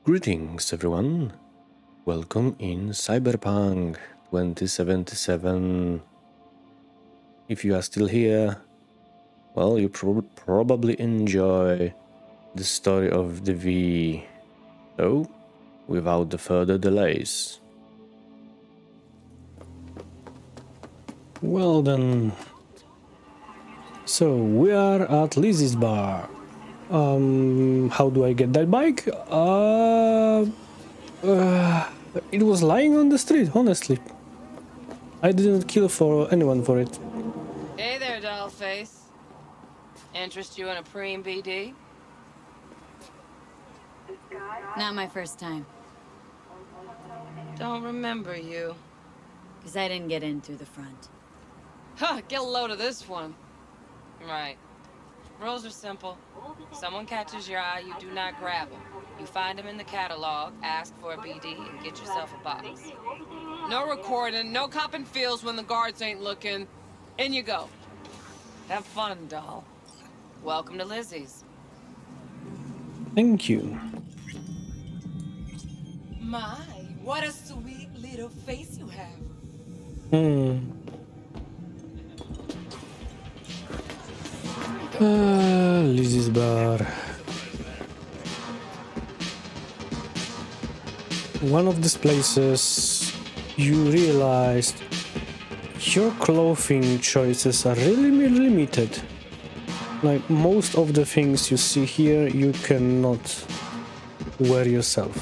Greetings, everyone. Welcome in Cyberpunk 2077. If you are still here, well, you probably enjoy the story of the V. So, without the further delays. Well then. So, we are at Lizzie's bar. How do I get that bike? It was lying on the street, honestly. I didn't kill for anyone for it. Hey there, dollface. Interest you in a preem BD? Not my first time, Don't remember you. because I didn't get in through the front. Huh, get a load of this one. Right. Rules are simple. Someone catches your eye, you do not grab them. You find them in the catalog, ask for a BD, and get yourself a box. No recording, no copping feels when the guards ain't looking. In you go. Have fun, doll. Welcome to Lizzie's. Thank you. My, what a sweet little face you have. Lizzie's bar. One of these places you realized your clothing choices are really limited. Like most of the things you see here you cannot wear yourself.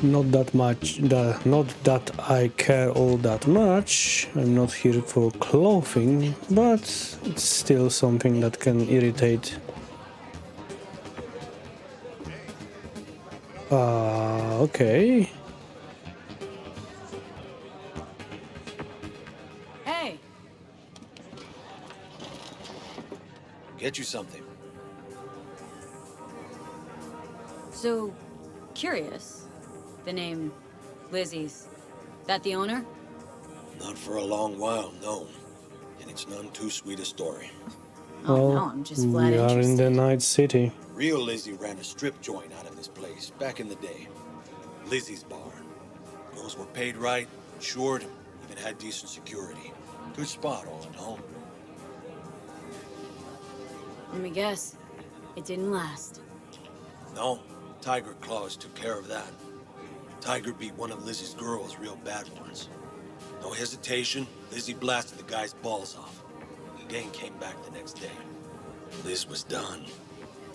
Not that much, not that I care all that much. I'm not here for clothing, but it's still something that can irritate. Okay. Hey! Get you something. So, curious. The name Lizzie's. That the owner? Not for a long while, no. And it's none too sweet a story. Oh no, I'm just flat we are in interested. the Night City. Real Lizzie ran a strip joint out of this place back in the day. Lizzie's bar. Girls were paid right, insured, even had decent security. Good spot, all in all. Let me guess. It didn't last. No, Tiger Claws took care of that. Tiger beat one of Lizzie's girls real bad once. No hesitation, Lizzie blasted the guy's balls off. The gang came back the next day. Liz was done.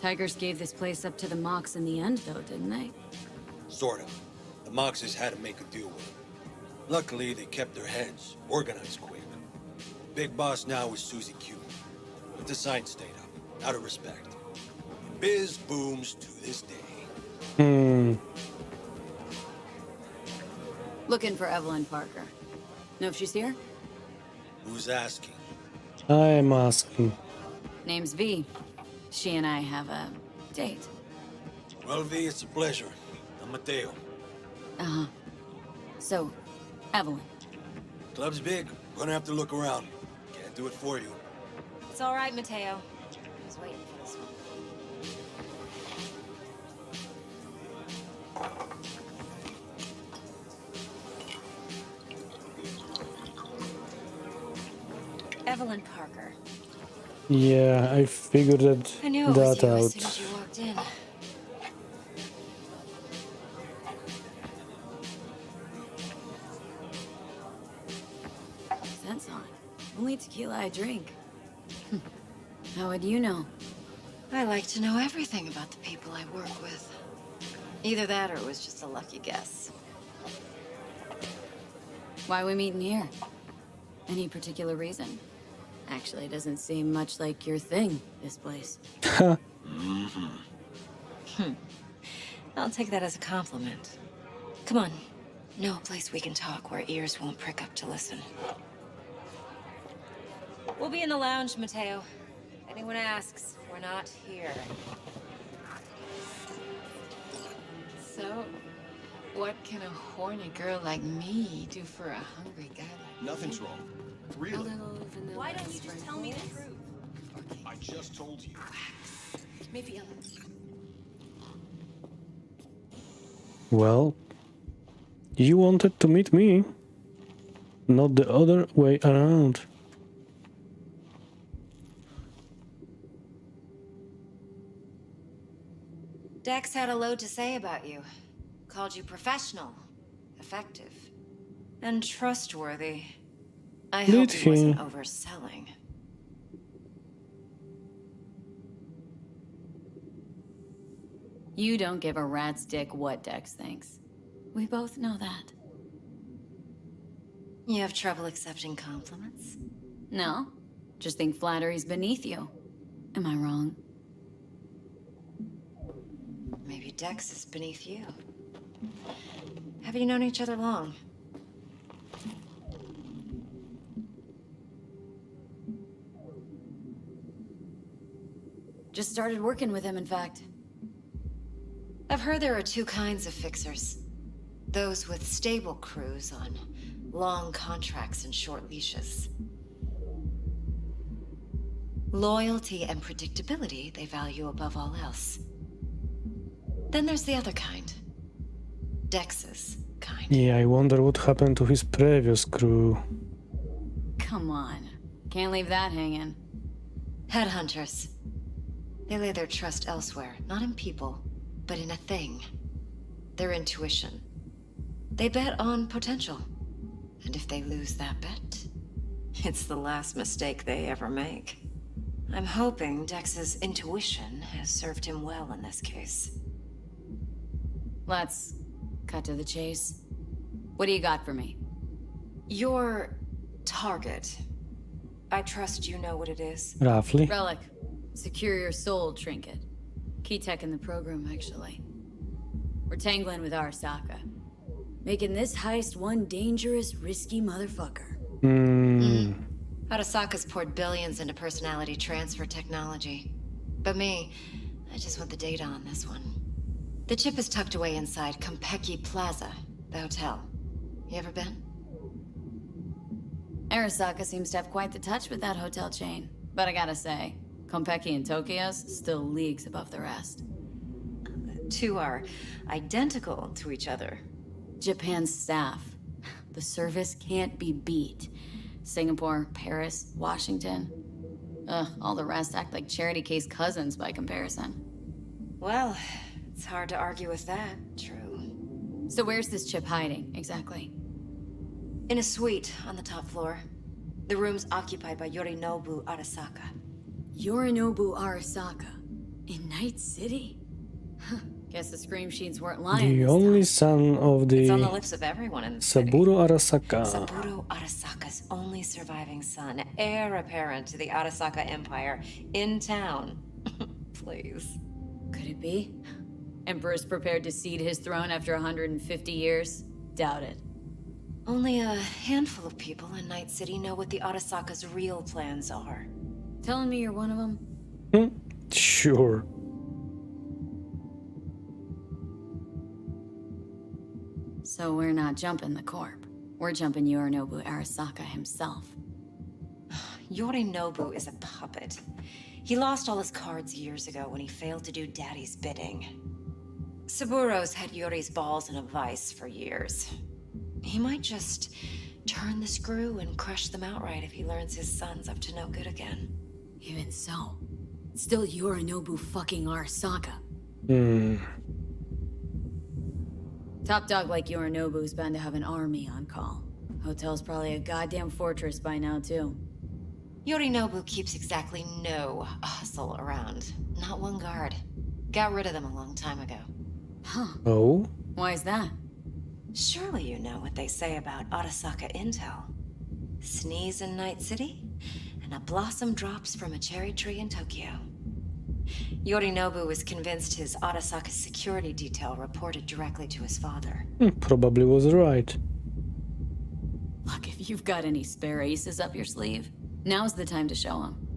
Tigers gave this place up to the Mox in the end, though, didn't they? Sort of. The Moxes had to make a deal with him. Luckily, they kept their heads, organized quick. Big boss now is Susie Q. But the sign stayed up, out of respect. Biz booms to this day. Looking for Evelyn Parker. Know if she's here? Who's asking? I am asking. Name's V. She and I have a date. Well, V, it's a pleasure. I'm Mateo. Uh-huh. So, Evelyn. Club's big. Gonna have to look around. Can't do it for you. It's all right, Mateo. I was waiting for this one. Evelyn Parker. Yeah, I figured I knew it was that you out. as soon as you walked in. Scent's on. Only tequila I drink. How would you know? I like to know everything about the people I work with. Either that or it was just a lucky guess. Why we meeting here? Any particular reason? Actually, it doesn't seem much like your thing, this place. I'll take that as a compliment. Come on. No place we can talk where ears won't prick up to listen. We'll be in the lounge, Mateo. If anyone asks, we're not here. So, what can a horny girl like me do for a hungry guy like Nothing's wrong. a Really? little vanilla? Why don't you just tell me the truth? Okay, I just told you. maybe a Well, you wanted to meet me, not the other way around. Dex had a load to say about you. Called you professional, effective, and trustworthy. I Did hope he he? wasn't overselling. You don't give a rat's dick what Dex thinks. We both know that. You have trouble accepting compliments? No, just think flattery's beneath you. Am I wrong? Maybe Dex is beneath you. Have you known each other long? Just started working with him, in fact. I've heard there are two kinds of fixers. Those with stable crews on long contracts and short leashes. Loyalty and predictability they value above all else. Then there's the other kind. Dex's kind. Yeah, I wonder what happened to his previous crew. Come on. Can't leave that hanging. Headhunters. They lay their trust elsewhere, not in people, but in a thing. Their intuition. They bet on potential. And if they lose that bet, it's the last mistake they ever make. I'm hoping Dex's intuition has served him well in this case. Let's cut to the chase. What do you got for me? Your target. I trust you know what it is. Roughly. Relic. Secure your soul trinket. Key tech in the program, actually. We're tangling with Arasaka. Making this heist one dangerous, risky motherfucker. Arasaka's poured billions into personality transfer technology. But me, I just want the data on this one. The chip is tucked away inside Konpeki Plaza, the hotel. You ever been? Arasaka seems to have quite the touch with that hotel chain. But I gotta say, Konpeki and Tokyo's still leagues above the rest. Two are identical to each other. Japan's staff. The service can't be beat. Singapore, Paris, Washington. All the rest act like charity case cousins by comparison. Well, it's hard to argue with that. True. So where's this chip hiding, exactly? In a suite on the top floor. The room's occupied by Yorinobu Arasaka. Yorinobu Arasaka? In Night City? Guess the scream sheets weren't lying. The only son of It's on the the lips of everyone in the city. Saburo Arasaka. Saburo Arasaka's only surviving son, heir apparent to the Arasaka Empire, in town. Please. Could it be? Emperor's prepared to cede his throne after 150 years? Doubt it. Only a handful of people in Night City know what the Arasaka's real plans are. Telling me you're one of them? Sure. So we're not jumping the corp. We're jumping Yorinobu Arasaka himself. Yorinobu is a puppet. He lost all his cards years ago when he failed to do Daddy's bidding. Saburo's had Yori's balls in a vice for years. He might just turn the screw and crush them outright if he learns his son's up to no good again. Even so, it's still Yorinobu fucking Arasaka. Top dog like Yorinobu's bound to have an army on call. Hotel's probably a goddamn fortress by now, too. Yorinobu keeps exactly no hustle around. Not one guard. Got rid of them a long time ago. Huh. Oh? Why is that? Surely you know what they say about Arasaka intel. Sneeze in Night City, and a blossom drops from a cherry tree in Tokyo. Yorinobu was convinced his Arasaka security detail reported directly to his father. Probably was right. Look, if you've got any spare aces up your sleeve, now's the time to show them.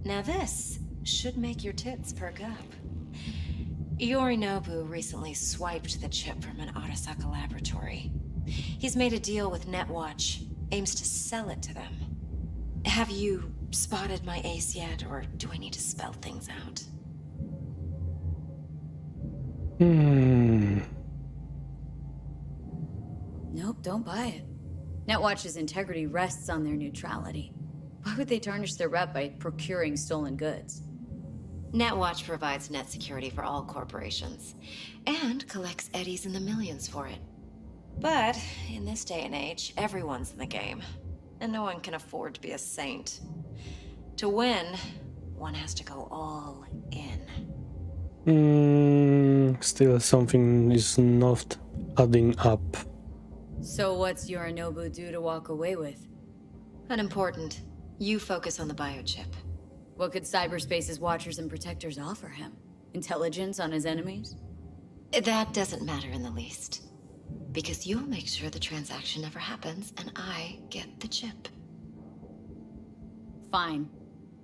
Now this should make your tits perk up. Yorinobu recently swiped the chip from an Arasaka laboratory. He's made a deal with Netwatch, aims to sell it to them. Have you spotted my ace yet, or do I need to spell things out? don't buy it. Netwatch's integrity rests on their neutrality. Why would they tarnish their rep by procuring stolen goods? Netwatch provides net security for all corporations, and collects eddies in the millions for it. But in this day and age, everyone's in the game, and no one can afford to be a saint. To win, one has to go all in. Still something is not adding up. So what's Yorinobu due to walk away with? Unimportant. You focus on the biochip. What could cyberspace's watchers and protectors offer him? Intelligence on his enemies? That doesn't matter in the least. Because you'll make sure the transaction never happens, and I get the chip. Fine.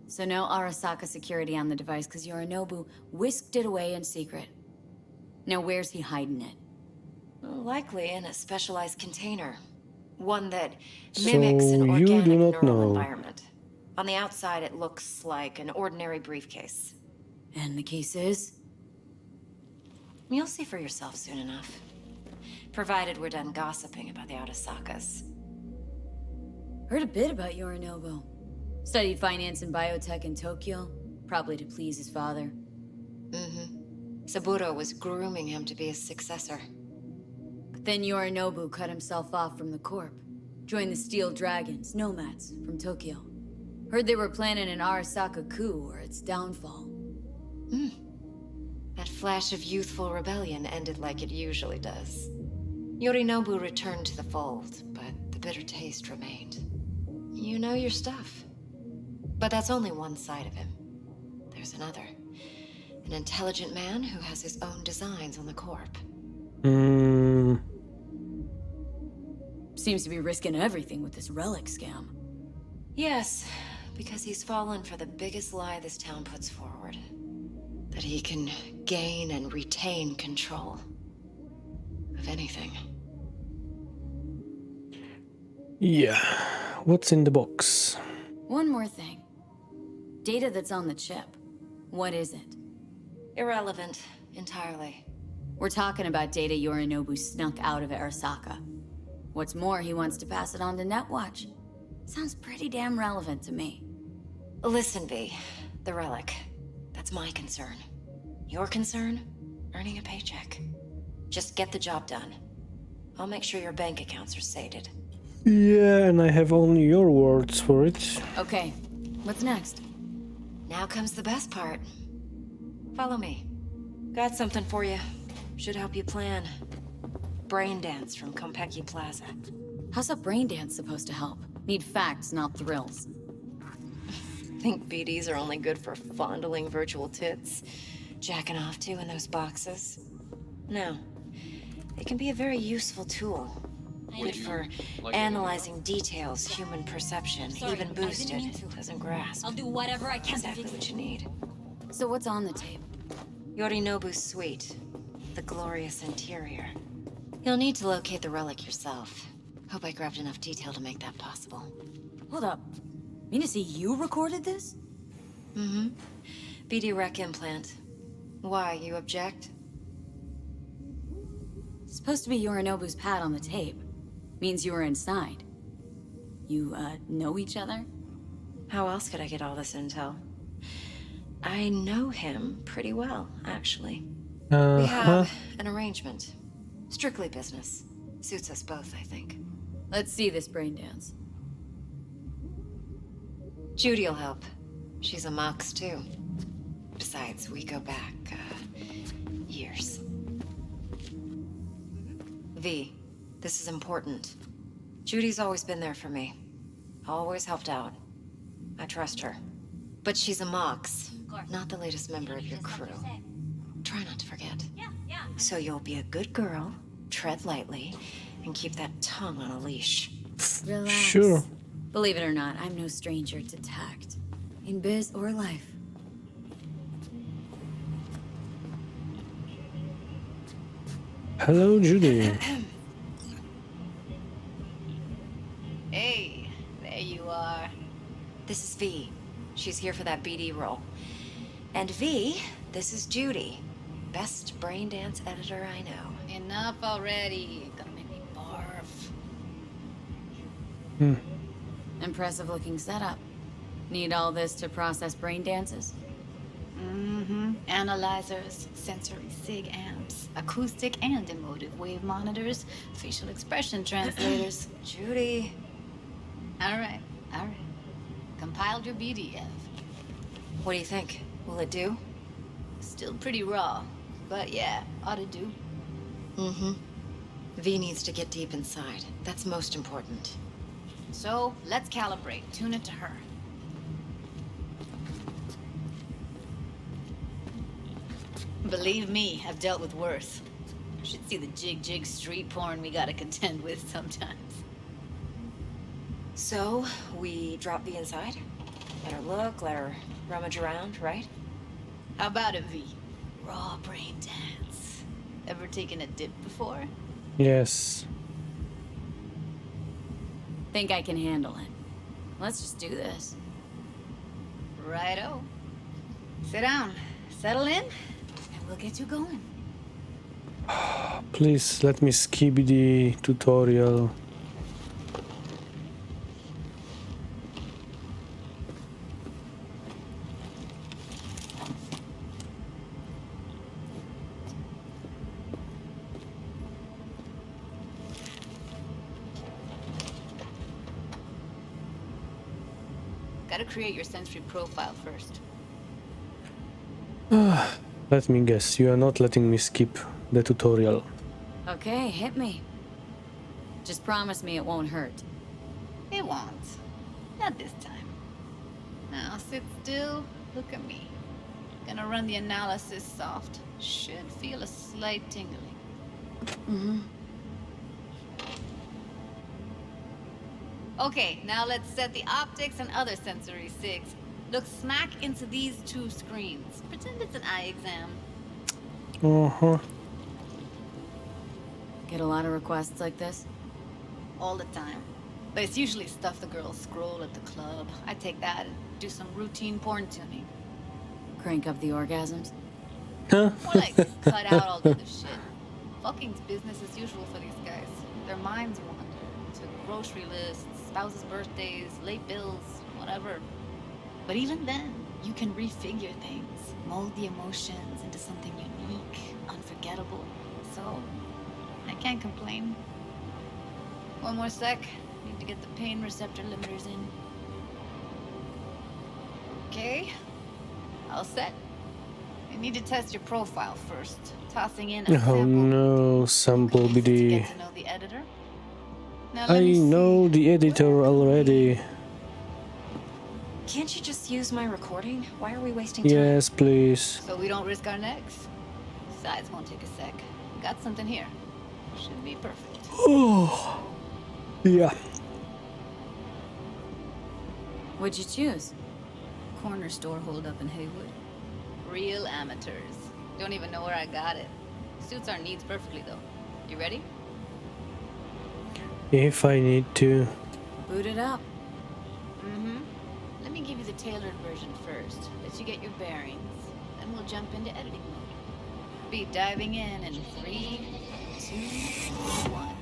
So no Arasaka security on the device because Yorinobu whisked it away in secret. Now where's he hiding it? Likely in a specialized container. One that So mimics an you organic do not neural know. environment. On the outside, it looks like an ordinary briefcase. And the case is? You'll see for yourself soon enough. Provided we're done gossiping about the Arasakas. Heard a bit about Yorinobu. Studied finance and biotech in Tokyo, probably to please his father. Saburo was grooming him to be his successor. But then Yorinobu cut himself off from the Corp. Joined the Steel Dragons, nomads, from Tokyo. Heard they were planning an Arasaka coup or its downfall. That flash of youthful rebellion ended like it usually does. Yorinobu returned to the fold, but the bitter taste remained. You know your stuff. But that's only one side of him. There's another. An intelligent man who has his own designs on the Corp. Seems to be risking everything with this relic scam. Yes, because he's fallen for the biggest lie this town puts forward. That he can gain and retain control of anything. Yeah. What's in the box? One more thing. Data that's on the chip. What is it? Irrelevant, entirely. We're talking about data Yorinobu snuck out of Arasaka. What's more, he wants to pass it on to Netwatch. Sounds pretty damn relevant to me. Listen, V. The relic. That's my concern. Your concern? Earning a paycheck. Just get the job done. I'll make sure your bank accounts are sated. Yeah, and I have only your words for it. Okay, what's next? Now comes the best part. Follow me. Got something for you. Should help you plan. Brain dance from Konpeki Plaza. How's a brain dance supposed to help? Need facts, not thrills. Think BDs are only good for fondling virtual tits? Jacking off to in those boxes? No. It can be a very useful tool. Good for analyzing details human perception, even boosted, doesn't grasp. I'll do whatever I can Exactly what you need. So what's on the tape? Yorinobu's suite. The glorious interior. You'll need to locate the relic yourself. Hope I grabbed enough detail to make that possible. Hold up. Mean to say you recorded this? BD rec implant. Why, you object? It's supposed to be Yorinobu's pad on the tape. Means you were inside. You, know each other? How else could I get all this intel? I know him pretty well, actually. We have an arrangement. Strictly business. Suits us both, I think. Let's see this brain dance. Judy'll help. She's a Mox, too. Besides, we go back, years. V, this is important. Judy's always been there for me. Always helped out. I trust her. But she's a Mox, not the latest member of your crew. Try not to forget. So you'll be a good girl, tread lightly, and keep that tongue on a leash. Relax. Sure. Believe it or not, I'm no stranger to tact. In biz or life. Hello, Judy. Hey, there you are. This is V. She's here for that BD role. And V, this is Judy. Best brain dance editor I know. Enough already. Gonna make me barf. Impressive looking setup. Need all this to process brain dances? Mm-hmm. Analyzers, sensory sig amps, acoustic and emotive wave monitors, facial expression translators. Judy. All right, all right. Compiled your BDF. What do you think? Will it do? Still pretty raw, but yeah, ought to do. Mm-hmm. V needs to get deep inside. That's most important. So, let's calibrate. Tune it to her. Believe me, I've dealt with worse. Should see the jig street porn we gotta contend with sometimes. So, we drop V inside? Let her look, let her rummage around, right? How about it, V? Raw brain dance. Ever taken a dip before? Yes. Think I can handle it. Let's just do this. Righto. Sit down, settle in, and we'll get you going. Please let me skip the tutorial. Gotta create your sensory profile first. Let me guess, you are not letting me skip the tutorial. Okay, hit me. Just promise me it won't hurt. It won't. Not this time. Now sit still, look at me. Gonna run the analysis soft. Should feel a slight tingling. Mm-hmm. Okay, now let's set the optics and other sensory sigs. Look smack into these two screens. Pretend it's an eye exam. Uh-huh. Get a lot of requests like this? All the time. But it's usually stuff the girls scroll at the club. I take that and do some routine porn tuning. Crank up the orgasms? Huh? More like cut out all the other shit. Fucking's business as usual for these guys. Their minds wander to grocery lists, spouses' birthdays, late bills, whatever. But even then, you can refigure things, mold the emotions into something unique, unforgettable. So, I can't complain. One more sec. Need to get the pain receptor limiters in. Okay. All set. I need to test your profile first. Tossing in a Oh sample. no, sample To BD. get to know the editor. Now let I me know see. the editor already. Can't you just use my recording? Why are we wasting time? Yes, please. So we don't risk our necks. Besides, won't take a sec. Got something here. Should be perfect. Oh, yeah. What'd you choose? Corner store hold up in Haywood. Real amateurs. Don't even know where I got it. Suits our needs perfectly though. You ready? If I need to. Boot it up. Mm-hmm. Let me give you the tailored version first. Let you get your bearings. Then we'll jump into editing mode. Be diving in 3, 2, 1.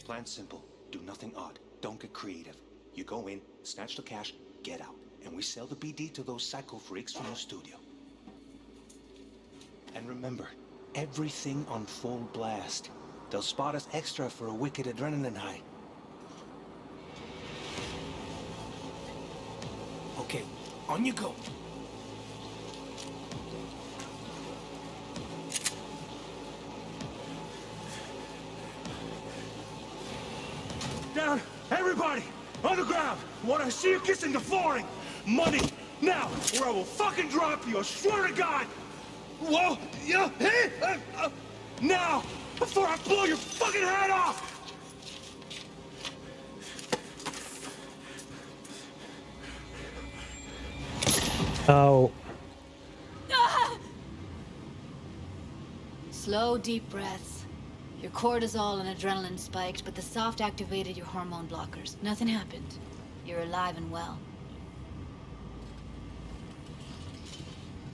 Plan simple. Do nothing odd. Don't get creative. You go in, snatch the cash, get out. And we sell the BD to those psycho freaks from the studio. And remember, everything on full blast. They'll spot us extra for a wicked adrenaline high. Okay, on you go. Down! Everybody! On the ground! Want to see you kissing the flooring! Money! Now! Or I will fucking drop you! I swear to God! Whoa! Yeah! Hey! Now! Before I blow your fucking head off! Ow. Slow, deep breaths. Your cortisol and adrenaline spiked, but the soft activated your hormone blockers. Nothing happened. You're alive and well.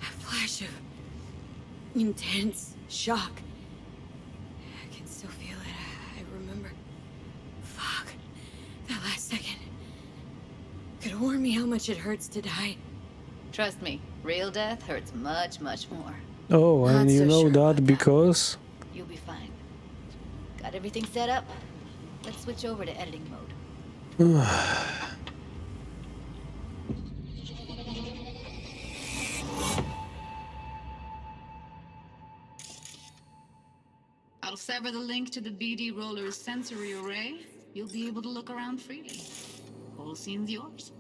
A flash of intense shock. me how much it hurts to die. Trust me, real death hurts much, much more. Oh, and Not you so know sure that about that. because... You'll be fine. Got everything set up? Let's switch over to editing mode. I'll sever the link to the BD Roller's sensory array. You'll be able to look around freely. Whole scene's yours.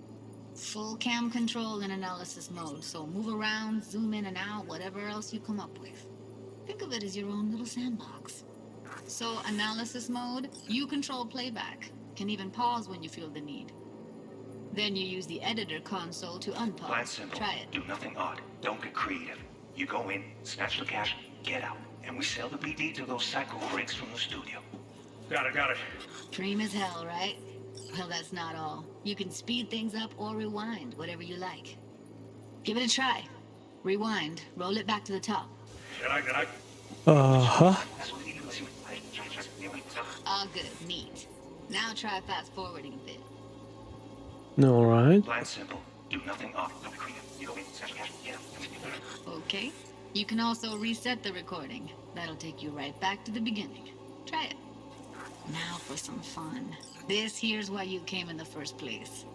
Full cam control in analysis mode, so move around, zoom in and out, whatever else you come up with. Think of it as your own little sandbox. So, analysis mode, you control playback. Can even pause when you feel the need. Then you use the editor console to unpause. Plan simple. Try it. Do nothing odd. Don't get creative. You go in, snatch the cash, get out. And we sell the BD to those psycho freaks from the studio. Got it. Dream as hell, right? Well, that's not all. You can speed things up or rewind, whatever you like. Give it a try. Rewind. Roll it back to the top. Can I? Uh-huh. All good. Neat. Now try fast forwarding a bit. Alright. Plan simple. Do nothing odd. Don't get creative. You go in, snatch the cash, get out. Okay. You can also reset the recording. That'll take you right back to the beginning. Try it. Now for some fun. This here's why you came in the first place.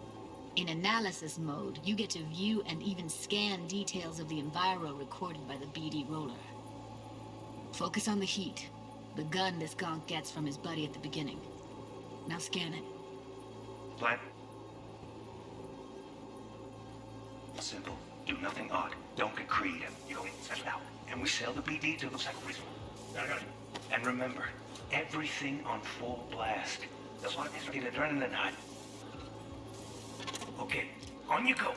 In analysis mode, you get to view and even scan details of the enviro recorded by the BD roller. Focus on the heat, the gun this gonk gets from his buddy at the beginning. Now scan it. Plan simple. Do nothing odd. Don't get creative. You go in, snatch it out. And we sell the BD to the psycho freaks. Got it. And remember, everything on full blast. That's why it's the adrenaline high. Okay, on you go.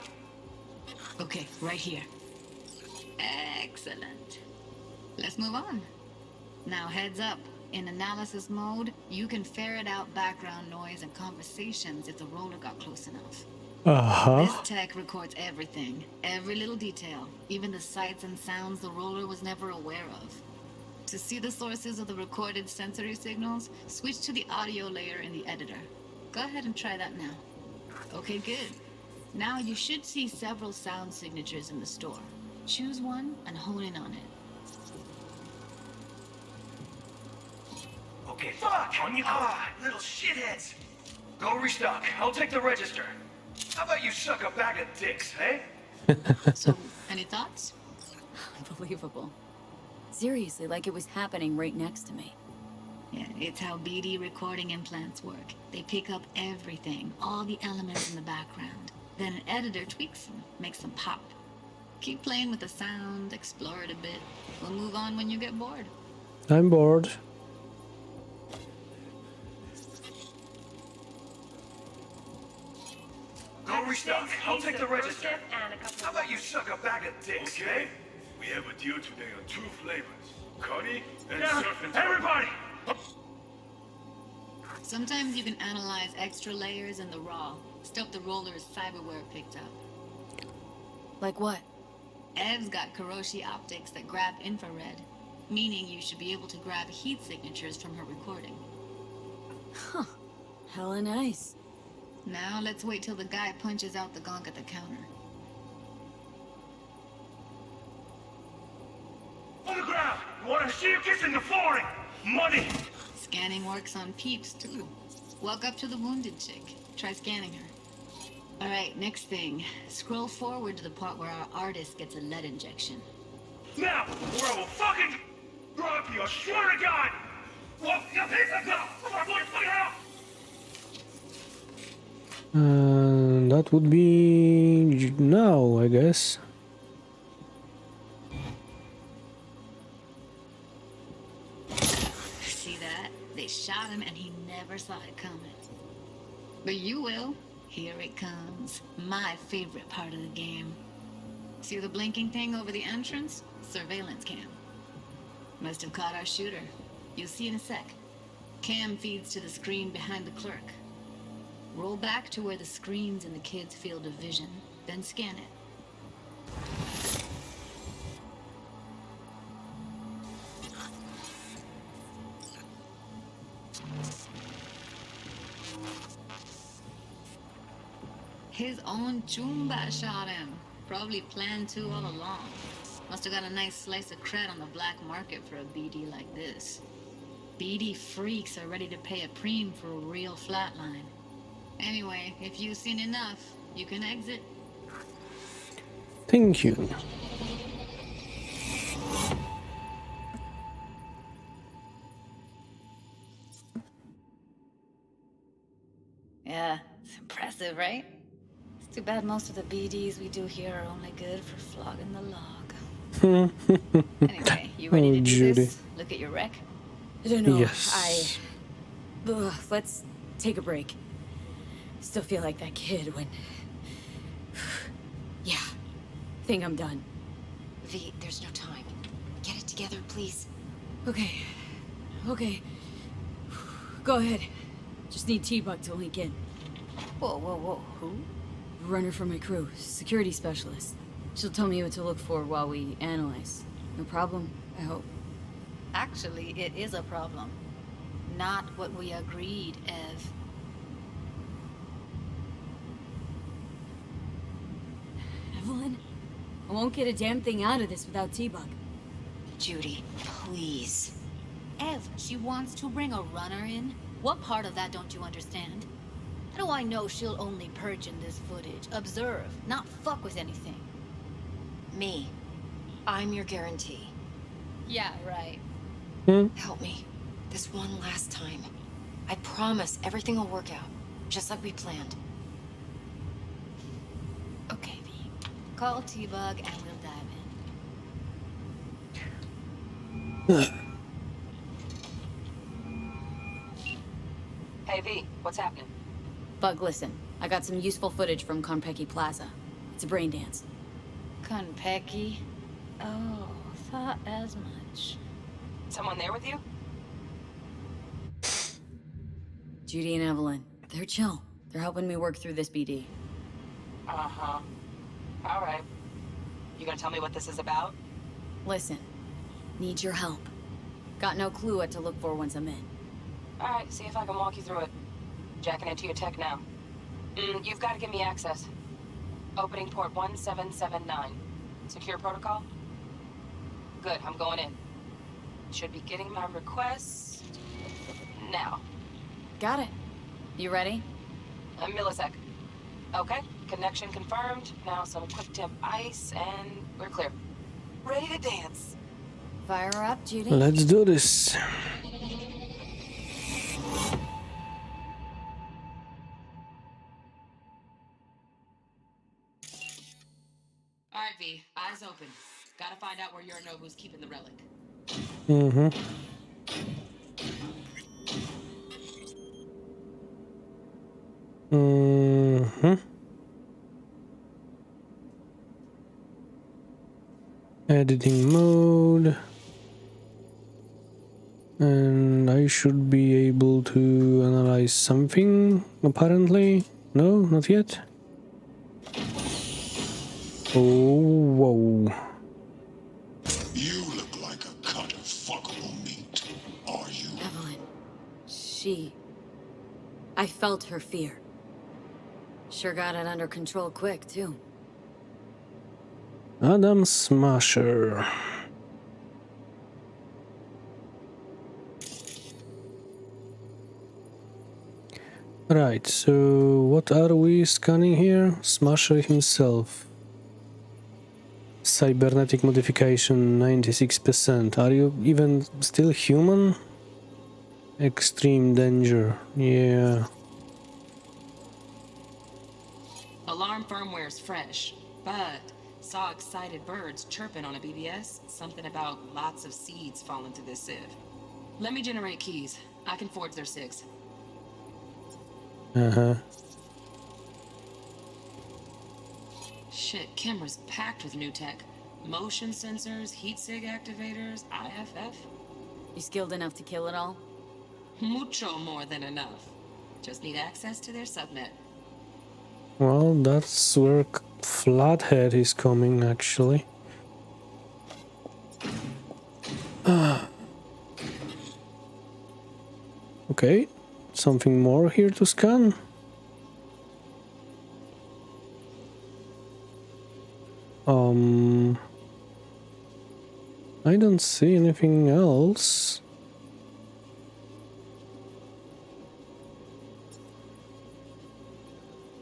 Okay, right here. Excellent. Let's move on. Now heads up. In analysis mode, you can ferret out background noise and conversations if the roller got close enough. Uh-huh. This tech records everything, every little detail, even the sights and sounds the roller was never aware of. To see the sources of the recorded sensory signals, switch to the audio layer in the editor. Go ahead and try that now. Okay, good. Now you should see several sound signatures in the store. Choose one and hone in on it. Okay, fuck! On you go. Little shitheads. Go restock. I'll take the register. How about you suck a bag of dicks, eh? So, any thoughts? Unbelievable. Seriously, like it was happening right next to me. Yeah, it's how BD recording implants work. They pick up everything, all the elements in the background. Then an editor tweaks them, makes them pop. Keep playing with the sound, explore it a bit. We'll move on when you get bored. I'm bored. Go restock. I'll take the register. How about you suck a bag of dicks, Okay. eh? We have a deal today on 2 flavors. Cuddy and surf and everybody! Sometimes you can analyze extra layers in the raw, stuff the roller's cyberware picked up. Like what? Ev's got Kiroshi optics that grab infrared, meaning you should be able to grab heat signatures from her recording. Hella nice. Now let's wait till the guy punches out the gonk at the counter. On the ground! Want to see you kissing the flooring! Money! Scanning works on peeps, too. Walk up to the wounded chick. Try scanning her. Alright, next thing. Scroll forward to the part where our artist gets a lead injection. Now, or I will fucking drop you, I swear to God! Well, you piece of go! Come on, boys, put it out! That would be now, I guess. See that? They shot him and he never saw it coming. But you will. Here it comes. My favorite part of the game. See the blinking thing over the entrance? Surveillance cam. Must have caught our shooter. You'll see in a sec. Cam feeds to the screen behind the clerk. Roll back to where the screen's in the kid's field of vision, then scan it. His own Chumba shot him. Probably planned to all along. Must have got a nice slice of cred on the black market for a BD like this. BD freaks are ready to pay a preem for a real flatline. Anyway, if you've seen enough, you can exit. Thank you. Yeah, it's impressive, right? It's too bad most of the BDs we do here are only good for flogging the log. Anyway, you ready Oh, to do Judy. this? Look at your wreck? I don't know. Yes. Let's take a break. Still feel like that kid when... Yeah. Think I'm done. V, there's no time. Get it together, please. Okay. Go ahead. Just need T-Bug to link in. Whoa. Who? Runner for my crew. Security specialist. She'll tell me what to look for while we analyze. No problem, I hope. Actually, it is a problem. Not what we agreed, Ev. Evelyn? I won't get a damn thing out of this without T-Bug. Judy, please. Ev, she wants to bring a runner in? What part of that don't you understand? How do I know she'll only purge in this footage, observe, not fuck with anything? Me. I'm your guarantee. Yeah, right. Help me. This one last time. I promise everything will work out. Just like we planned. Okay, V. Call T-Bug and we'll dive in. Hey, V, what's happening? Bug, listen. I got some useful footage from Konpeki Plaza. It's a brain dance. Konpeki? Oh, thought as much. Someone there with you? Judy and Evelyn. They're chill. They're helping me work through this BD. Uh-huh. All right. You gonna tell me what this is about? Listen. Need your help. Got no clue what to look for once I'm in. All right, see if I can walk you through it. Jacking into your tech now. You've got to give me access. Opening port 1779. Secure protocol? Good, I'm going in. Should be getting my request now. Got it. You ready? A millisec. Okay, connection confirmed. Now some quick temp ice, and we're clear. Ready to dance. Fire up, Judy. Let's do this. All right, V, eyes open. Gotta find out where Yorinobu's keeping the relic. Editing mode. And I should be able to analyze something, apparently. No, not yet. Oh, whoa. You look like a cut of fuckable meat, are you? Evelyn. I felt her fear. Sure got it under control quick, too. Adam Smasher. Right, so what are we scanning here? Smasher himself. Cybernetic modification 96%. Are you even still human? Extreme danger. Yeah. Alarm firmware's fresh, but saw excited birds chirping on a BBS. Something about lots of seeds falling to this sieve. Let me generate keys. I can forge their SIGs. Uh-huh. Shit, camera's packed with new tech. Motion sensors, heat sig activators, IFF. You skilled enough to kill it all? Mucho more than enough. Just need access to their subnet. Well, that's where Flathead is coming, actually. Okay, something more here to scan? Um, I don't see anything else.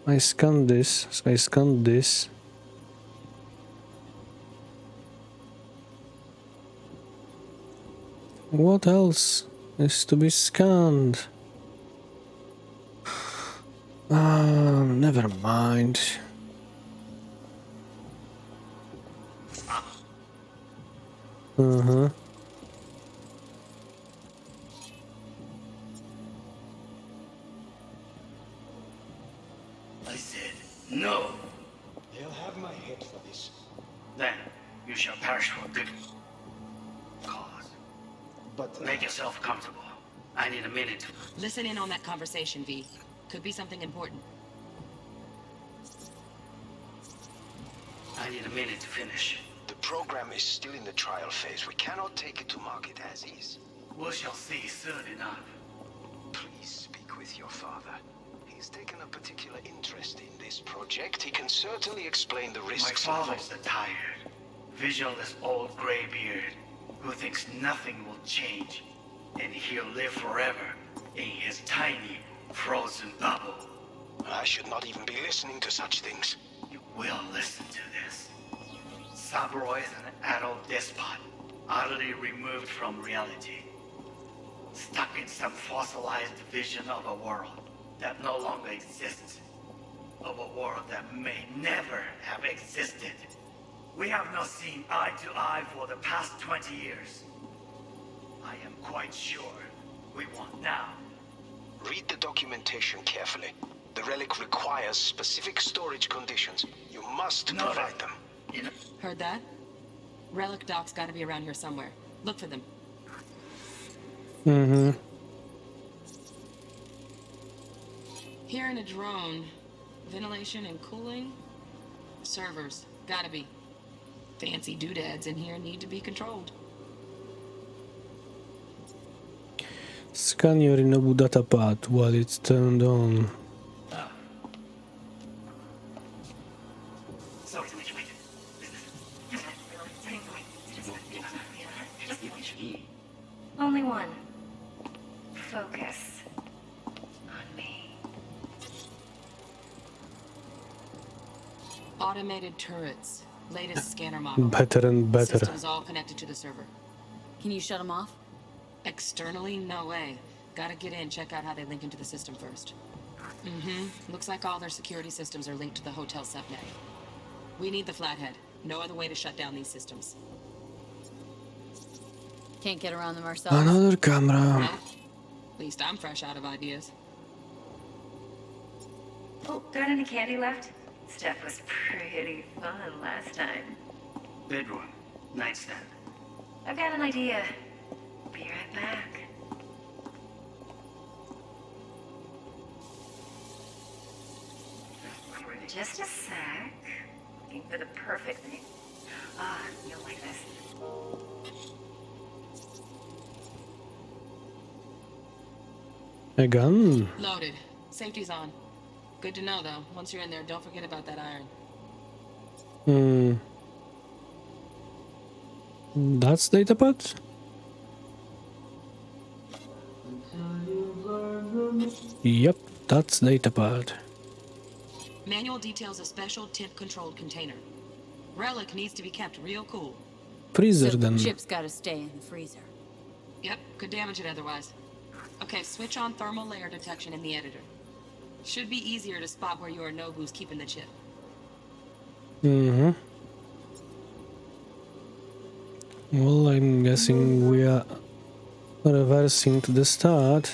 I scanned this, so I scanned this. What else is to be scanned? Never mind. Uh-huh. I said no. They'll have my head for this. Then you shall perish for a good cause. But Make yourself comfortable. I need a minute. Listen in on that conversation, V. Could be something important. I need a minute to finish. The program is still in the trial phase. We cannot take it to market as is. We shall see soon enough. Please speak with your father. He's taken a particular interest in this project. He can certainly explain the My risks father's a tired, visionless old graybeard who thinks nothing will change, and he'll live forever in his tiny, frozen bubble. I should not even be listening to such things. You will listen to this. Saburo is an adult despot, utterly removed from reality. Stuck in some fossilized vision of a world that no longer exists. Of a world that may never have existed. We have not seen eye to eye for the past 20 years. I am quite sure we want now. Read the documentation carefully. The relic requires specific storage conditions. You must No, provide them. You know, Heard that? Relic doc's gotta be around here somewhere. Look for them. Mm-hmm. Here in a drone. Ventilation and cooling? Servers. Gotta be. Fancy doodads in here need to be controlled. Scan Yorinobu datapad while it's turned on. sorry to make you wait. Only one. Focus on me. Automated turrets. Latest scanner model. Better and better. Systems all connected to the server. Can you shut them off? Externally, no way. Gotta get in, check out how they link into the system first. Looks like all their security systems are linked to the hotel subnet. We need the flathead. No other way to shut down these systems. Can't get around them ourselves. Another camera. Well, at least I'm fresh out of ideas. Oh, got any candy left? Stuff was pretty fun last time. Bedroom, nightstand. I've got an idea. Be right back. Just a sec. Looking for the perfect thing. Ah, you'll like this. A gun. Loaded. Safety's on. Good to know, though. Once you're in there, don't forget about that iron. That's datapad? Yep, that's datapad. Manual details a special temp-controlled container. Relic needs to be kept real cool. Freezer So the then. chip's gotta stay in the freezer. Yep, could damage it otherwise. Okay, switch on thermal layer detection in the editor. Should be easier to spot where Yorinobu's keeping the chip. Well, I'm guessing we are reversing to the start.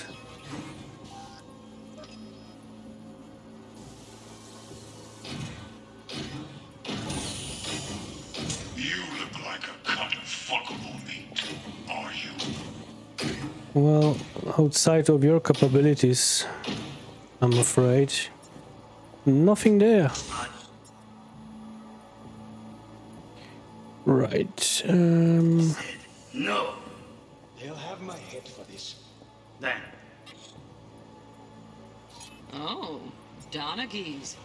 You look like a cut of fuckable meat, are you? Well, outside of your capabilities, I'm afraid. Nothing there. Right. No. They'll have my head for this. Then, Oh, Donaghys.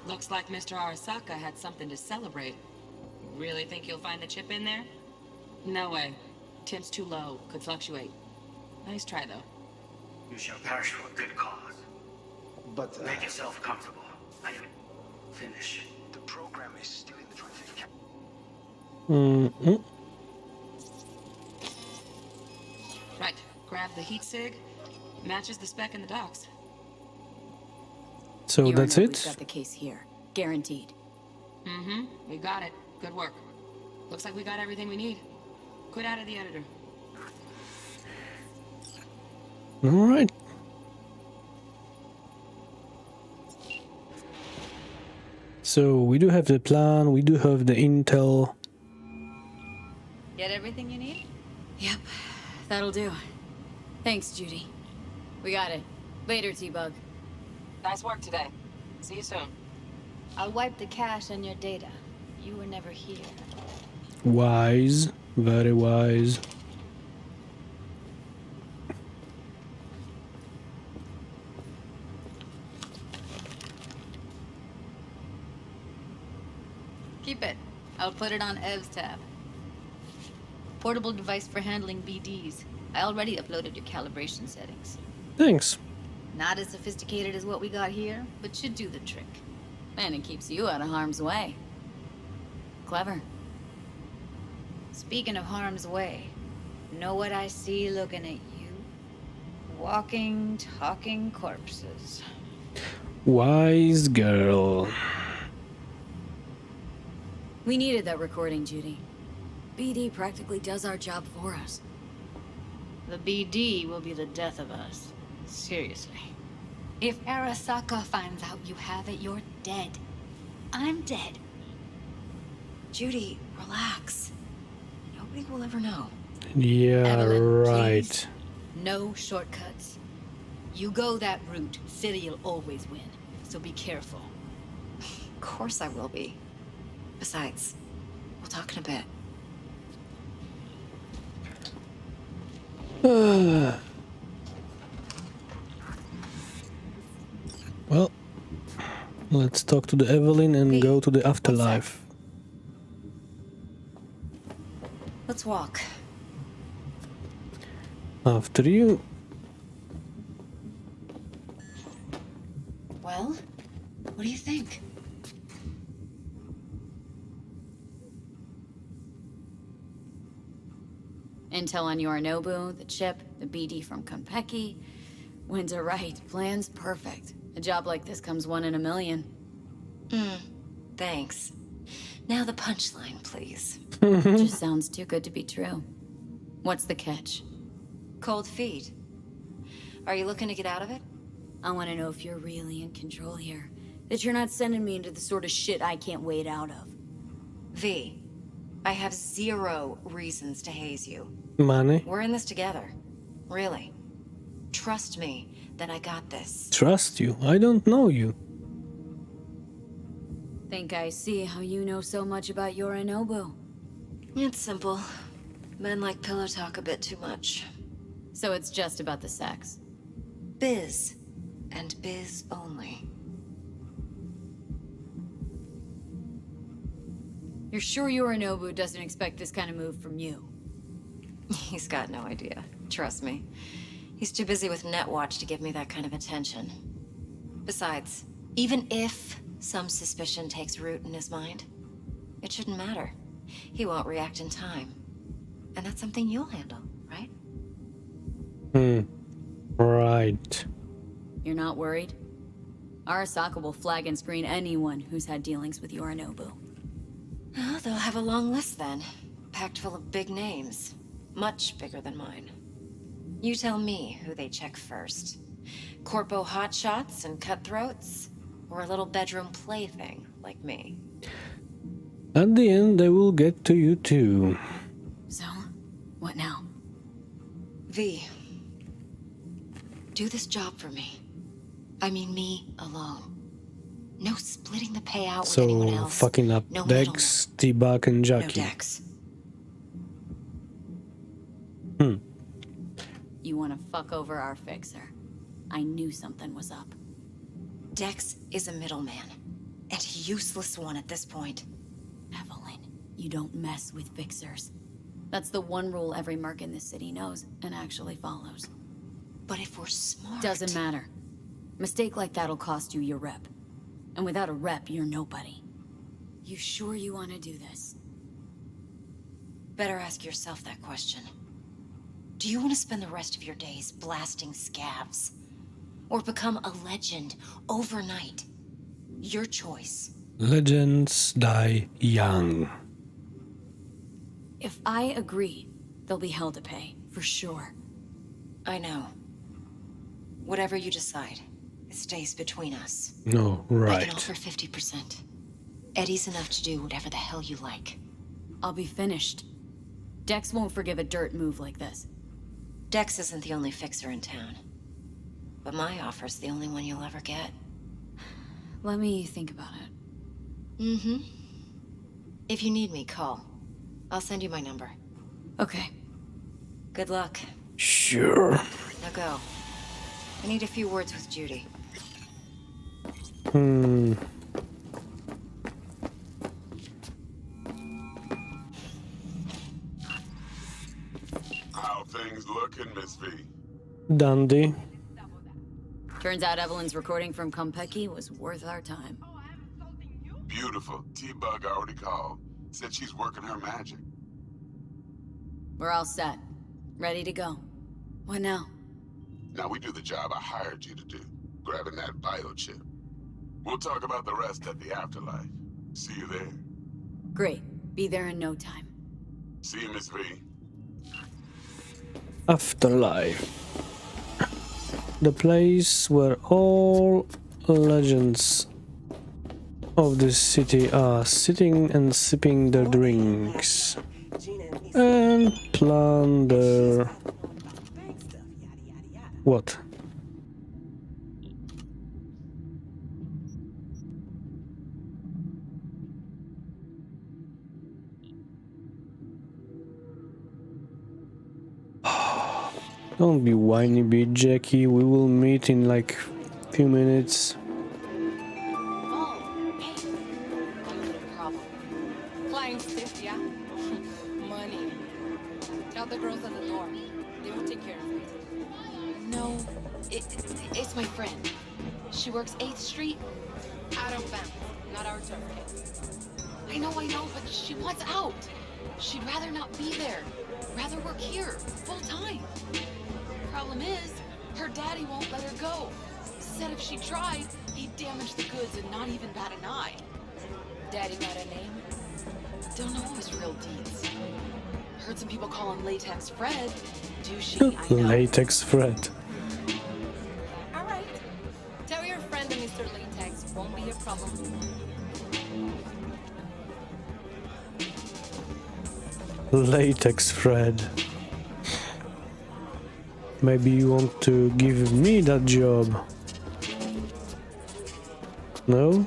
Looks like Mr. Arasaka had something to celebrate. Really think you'll find the chip in there? No way. Tip's too low. Could fluctuate. Nice try, though. You shall perish for a good cause. But, Make yourself comfortable. I am finished. the program is still in the traffic. Mm-hmm. Right. Grab the heat sig. Matches the spec in the docks. So that's Yorinobu's it? got the case here. Guaranteed. Mm-hmm. We got it. Good work. Looks like we got everything we need. Quit out of the editor. Alright. So we do have the plan, we do have the intel. Get everything you need? Yep, that'll do. Thanks, Judy. We got it. Later, T-Bug. Nice work today. See you soon. I'll wipe the cache and your data. You were never here. Wise. Very wise. Keep it. I'll put it on Ev's tab. Portable device for handling BDs. I already uploaded your calibration settings. Thanks. Not as sophisticated as what we got here, but should do the trick. And it keeps you out of harm's way. Clever. Speaking of harm's way, know what I see looking at you? Walking, talking corpses. Wise girl. We needed that recording, Judy. BD practically does our job for us. The BD will be the death of us. Seriously. If Arasaka finds out you have it, you're dead. I'm dead. Judy, relax. Nobody will ever know. Yeah, Evelyn, right. please. No shortcuts. You go that route, City'll always win. So be careful. Of course I will be. Besides, we'll talk in a bit. Well, let's talk to the Evelyn and Hey, go to the what's afterlife. Let's walk. After you. Well, what do you think? Intel on Yorinobu, the chip, the BD from Konpeki. Winds are right. Plan's perfect. A job like this comes one in a million. Thanks. Now the punchline, please. Just sounds too good to be true. What's the catch? Cold feet. Are you looking to get out of it? I want to know if you're really in control here. That you're not sending me into the sort of shit I can't wait out of. V, I have 0 reasons to haze you. Money. We're in this together. Really. Trust me that I got this. Trust you. I don't know you. Think I see how you know so much about Yorinobu. It's simple. Men like pillow talk a bit too much. So it's just about the sex. Biz. And biz only. You're sure Yorinobu doesn't expect this kind of move from you? He's got no idea. Trust me. He's too busy with Netwatch to give me that kind of attention. Besides, even if some suspicion takes root in his mind, it shouldn't matter. He won't react in time. And that's something you'll handle, right? Right. You're not worried? Arasaka will flag and screen anyone who's had dealings with Yorinobu. Oh, they'll have a long list then. Packed full of big names. Much bigger than mine. You tell me who they check first. Corpo hotshots and cutthroats? Or a little bedroom plaything like me? At the end, they will get to you too. So, what now? V. Do this job for me. I mean me alone. No splitting the payout with anyone So, else. fucking up No Dex, T-Bug, and middlemen. No Jackie. Dex. You want to fuck over our fixer. I knew something was up. Dex is a middleman. And a useless one at this point. Evelyn, you you don't mess with fixers. That's the one rule every merc in this city knows and actually follows. But if we're smart... Doesn't matter. Mistake like that'll cost you your rep. And without a rep, you're nobody. You sure you want to do this? Better ask yourself that question. Do you want to spend the rest of your days blasting scavs? Or become a legend overnight? Your choice. Legends die young. If I agree, there'll be hell to pay, for sure. I know. Whatever you decide, it stays between us. No, I right. can offer 50%. Eddie's enough to do whatever the hell you like. I'll be finished. Dex won't forgive a dirt move like this. Dex isn't the only fixer in town. But my offer's the only one you'll ever get. Let me think about it. Mm-hmm. If you need me, call. I'll send you my number. Okay. Good luck. Sure. Now go. I need a few words with Judy. How things looking, Miss V? Dandy. Turns out Evelyn's recording from Konpeki was worth our time. Beautiful. T-Bug already called. Said she's working her magic. We're all set. Ready to go. What now? Now we do the job I hired you to do, grabbing that biochip. We'll talk about the rest at the afterlife. See you there. Great. Be there in no time. See you, Miss V. Afterlife. The place where all legends of the city are sitting and sipping their drinks and plunder. What? Don't be whiny bit, Jackie. We will meet in like few minutes. Oh, hey. Problem. Flying stiff, yeah? Money. Tell the girls at the door. They will take care of it. No, it's my friend. She works 8th Street. Out of bounds. Not our turf. I know, but she wants out. She'd rather not be there. Rather work here, full time. Problem is, her daddy won't let her go. Said if she tried, he'd damage the goods and not even bat an eye. Daddy got a name? Don't know his real deeds. Heard some people call him Latex Fred. Douchey, I know. Latex Fred. All right. Tell your friend that Mr. Latex won't be a problem. Latex Fred. Maybe you want to give me that job. No?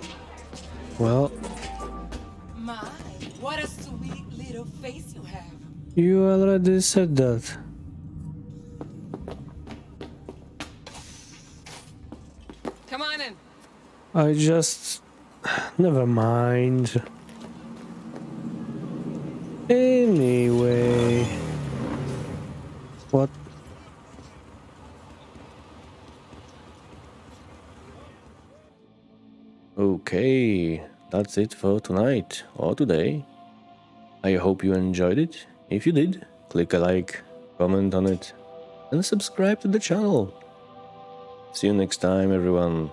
Well, My, what a sweet little face you have. you already said that. Come on in. I just... Never mind. Anyway... What? Okay, that's it for tonight or today. I hope you enjoyed it. If you did, click a like, comment on it, and subscribe to the channel. See you next time, everyone.